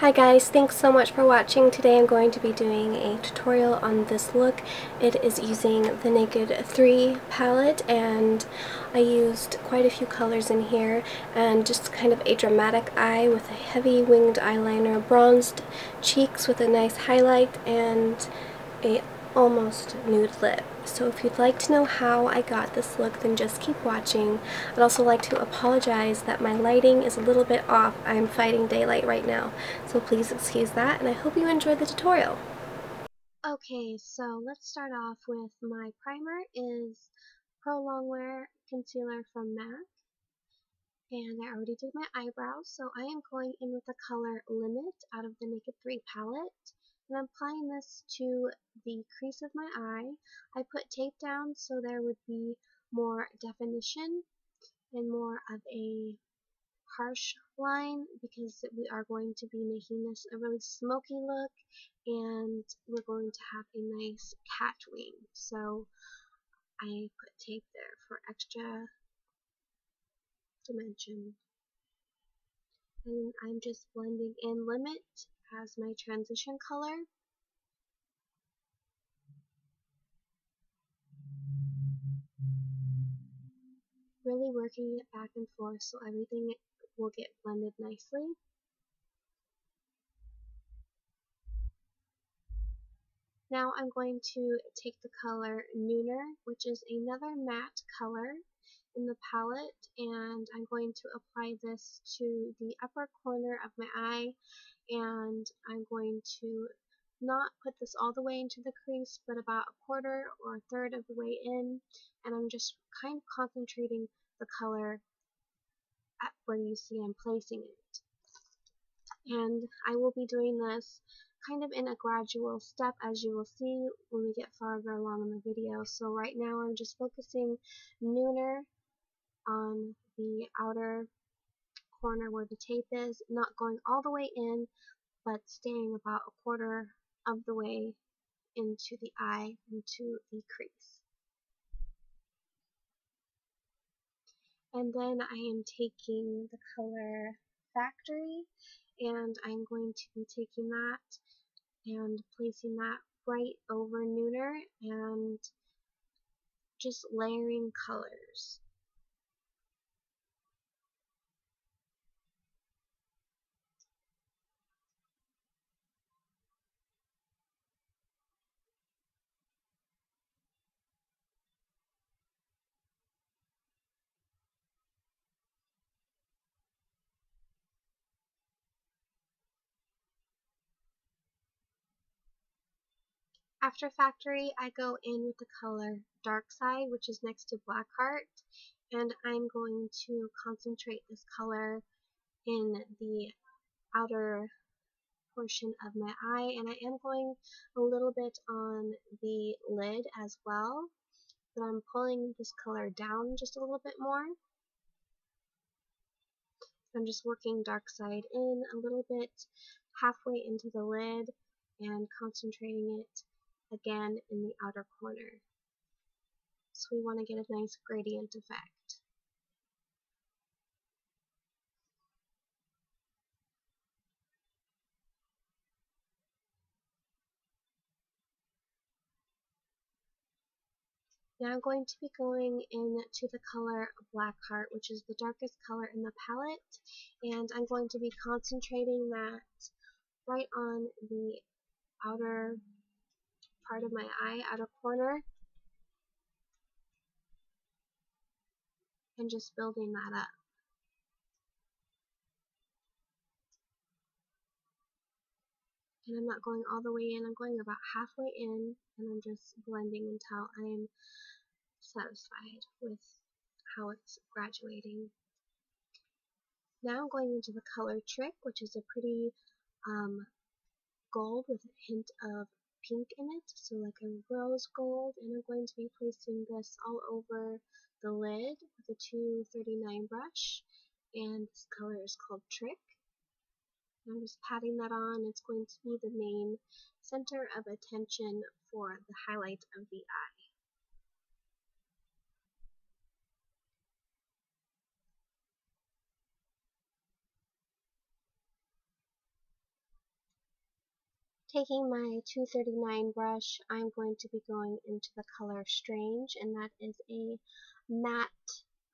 Hi guys, thanks so much for watching. Today I'm going to be doing a tutorial on this look. It is using the Naked 3 palette, and I used quite a few colors in here, and just kind of a dramatic eye with a heavy winged eyeliner, bronzed cheeks with a nice highlight, and a almost nude lip. So if you'd like to know how I got this look, then just keep watching. I'd also like to apologize that my lighting is a little bit off. I'm fighting daylight right now, so please excuse that, and I hope you enjoyed the tutorial. Okay, so let's start off with my primer is Pro Longwear Concealer from MAC, and I already did my eyebrows, so I am going in with the color Limit out of the Naked 3 palette. And I'm applying this to the crease of my eye. I put tape down so there would be more definition and more of a harsh line, because we are going to be making this a really smoky look, and we're going to have a nice cat wing. So I put tape there for extra dimension. And I'm just blending in Limit as my transition color. Really working it back and forth so everything will get blended nicely. Now I'm going to take the color Nooner, which is another matte color in the palette, and I'm going to apply this to the upper corner of my eye, and I'm going to not put this all the way into the crease, but about a quarter or a third of the way in, and I'm just kind of concentrating the color at where you see I'm placing it. And I will be doing this kind of in a gradual step, as you will see when we get farther along in the video. So right now I'm just focusing Nooner on the outer corner where the tape is, not going all the way in, but staying about a quarter of the way into the eye, into the crease. And then I am taking the color Factory, and I'm going to be taking that and placing that right over Nooner and just layering colors. After Factory, I go in with the color Dark Side, which is next to Blackheart, and I'm going to concentrate this color in the outer portion of my eye, and I am going a little bit on the lid as well, but I'm pulling this color down just a little bit more. I'm just working Dark Side in a little bit halfway into the lid and concentrating it again in the outer corner. So we want to get a nice gradient effect. Now I'm going to be going into the color Blackheart, which is the darkest color in the palette, and I'm going to be concentrating that right on the outer part of my eye, outer corner, and just building that up. And I'm not going all the way in, I'm going about halfway in, and I'm just blending until I'm satisfied with how it's graduating. Now I'm going into the color Trick, which is a pretty gold with a hint of pink in it, so like a rose gold, and I'm going to be placing this all over the lid with a 239 brush, and this color is called Trick. I'm just patting that on. It's going to be the main center of attention for the highlight of the eye. Taking my 239 brush, I'm going to be going into the color Strange, and that is a matte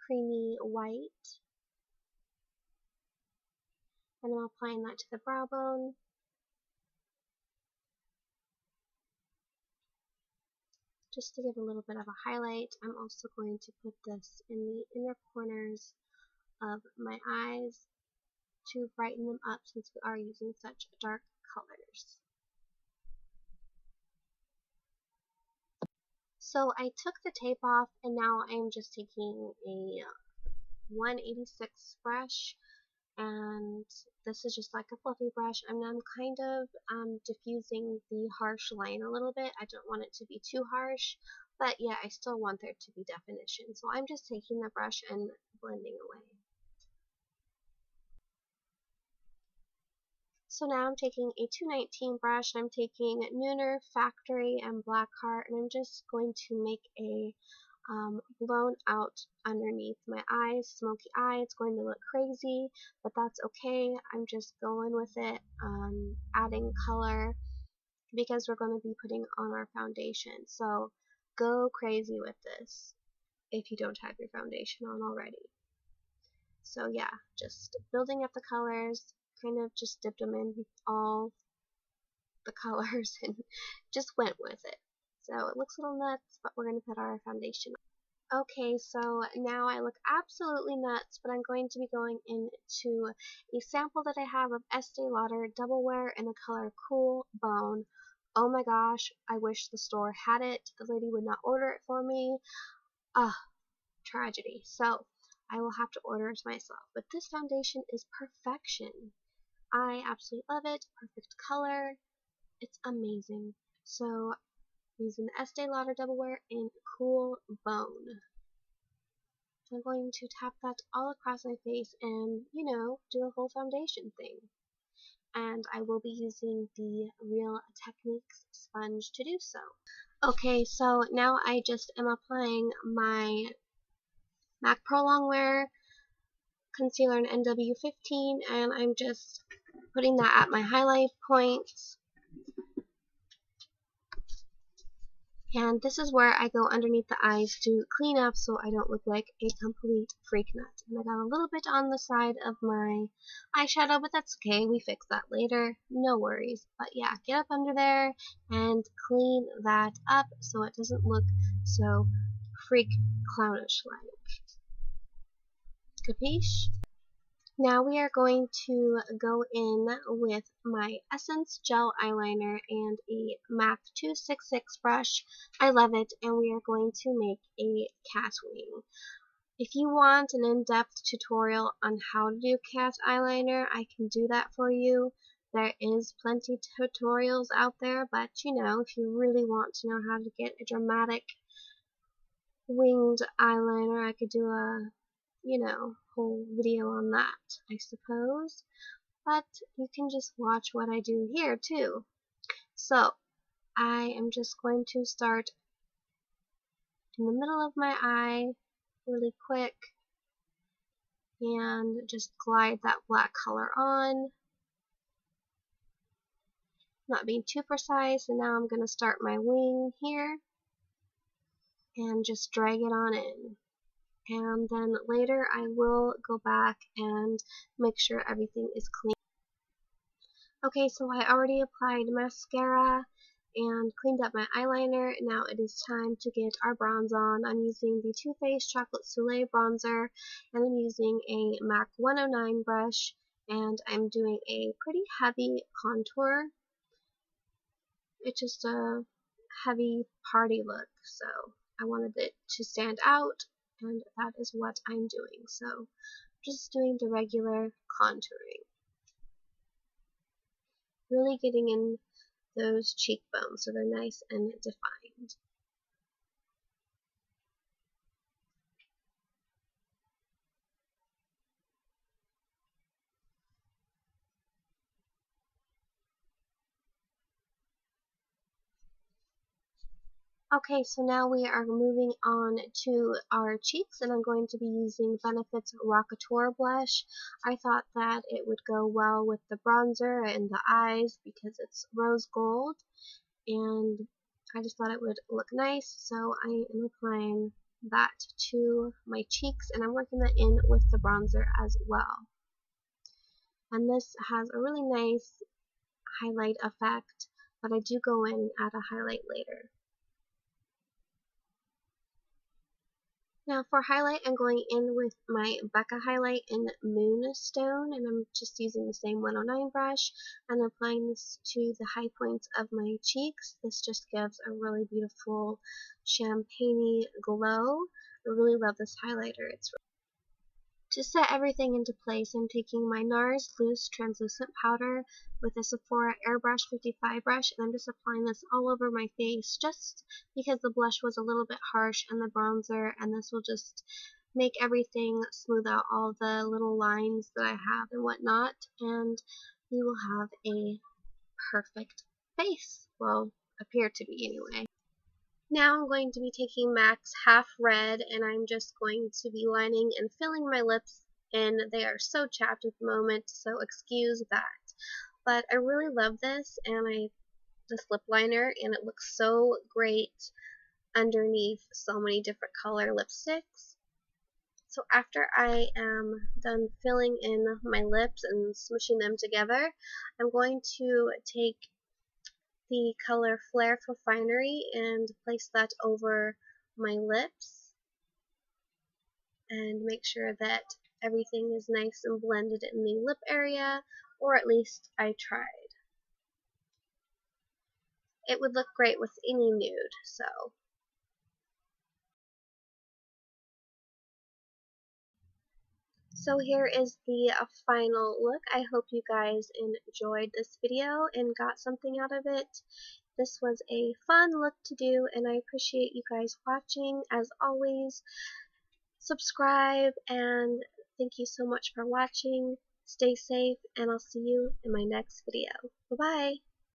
creamy white. And I'm applying that to the brow bone. Just to give a little bit of a highlight, I'm also going to put this in the inner corners of my eyes to brighten them up since we are using such dark colors. So I took the tape off, and now I'm just taking a 186 brush, and this is just like a fluffy brush, and I'm kind of diffusing the harsh line a little bit. I don't want it to be too harsh, but yeah, I still want there to be definition. So I'm just taking the brush and blending away. So now I'm taking a 219 brush, and I'm taking Nooner, Factory, and Blackheart, and I'm just going to make a blown out underneath my eyes, smoky eye. It's going to look crazy, but that's okay. I'm just going with it, adding color, because we're going to be putting on our foundation. So go crazy with this if you don't have your foundation on already. So yeah, just building up the colors, kind of just dipped them in all the colors and just went with it. So it looks a little nuts, but we're going to put our foundation on. Okay, so now I look absolutely nuts, but I'm going to be going into a sample that I have of Estee Lauder Double Wear in the color Cool Bone. Oh my gosh, I wish the store had it. The lady would not order it for me. Tragedy. So I will have to order it myself. But this foundation is perfection. I absolutely love it. Perfect color. It's amazing. So using the Estee Lauder Double Wear in Cool Bone. So I'm going to tap that all across my face and, you know, do the whole foundation thing. And I will be using the Real Techniques sponge to do so. Okay, so now I just am applying my MAC Pro Longwear concealer in NW15, and I'm just putting that at my highlight points. And this is where I go underneath the eyes to clean up so I don't look like a complete freak nut. And I got a little bit on the side of my eyeshadow, but that's okay. We fix that later. No worries. But yeah, get up under there and clean that up so it doesn't look so freak clownish like. Capiche? Now we are going to go in with my Essence Gel Eyeliner and a MAC 266 brush. I love it, and we are going to make a cat wing. If you want an in-depth tutorial on how to do cat eyeliner, I can do that for you. There is plenty tutorials out there, but you know, if you really want to know how to get a dramatic winged eyeliner, I could do a, you know, whole video on that, I suppose. But you can just watch what I do here too. So I am just going to start in the middle of my eye really quick and just glide that black color on. Not being too precise, and now I'm going to start my wing here and just drag it on in. And then later I will go back and make sure everything is clean. Okay, so I already applied mascara and cleaned up my eyeliner. Now it is time to get our bronze on. I'm using the Too Faced Chocolate Soleil bronzer, and I'm using a MAC 109 brush, and I'm doing a pretty heavy contour. It's just a heavy party look, so I wanted it to stand out, and that is what I'm doing. So just doing the regular contouring. Really getting in those cheekbones so they're nice and defined. Okay, so now we are moving on to our cheeks, and I'm going to be using Benefit's Rockateur blush. I thought that it would go well with the bronzer and the eyes because it's rose gold, and I just thought it would look nice, so I am applying that to my cheeks, and I'm working that in with the bronzer as well. And this has a really nice highlight effect, but I do go in and add a highlight later. Now for highlight, I'm going in with my Becca highlight in Moonstone, and I'm just using the same 109 brush and applying this to the high points of my cheeks. This just gives a really beautiful champagne-y glow. I really love this highlighter. To set everything into place, I'm taking my NARS Loose Translucent Powder with a Sephora Airbrush 55 brush, and I'm just applying this all over my face just because the blush was a little bit harsh and the bronzer, and this will just make everything smooth out all the little lines that I have and whatnot, and you will have a perfect face. Well, appear to be anyway. Now I'm going to be taking MAC's Half Red, and I'm just going to be lining and filling my lips in. They are so chapped at the moment, so excuse that. But I really love this, and this lip liner, and it looks so great underneath so many different color lipsticks. So after I am done filling in my lips and smushing them together, I'm going to take the color Flare for Finery and place that over my lips and make sure that everything is nice and blended in the lip area, or at least I tried. It would look great with any nude, So here is the final look. I hope you guys enjoyed this video and got something out of it. This was a fun look to do, and I appreciate you guys watching. As always, subscribe, and thank you so much for watching. Stay safe, and I'll see you in my next video. Bye-bye!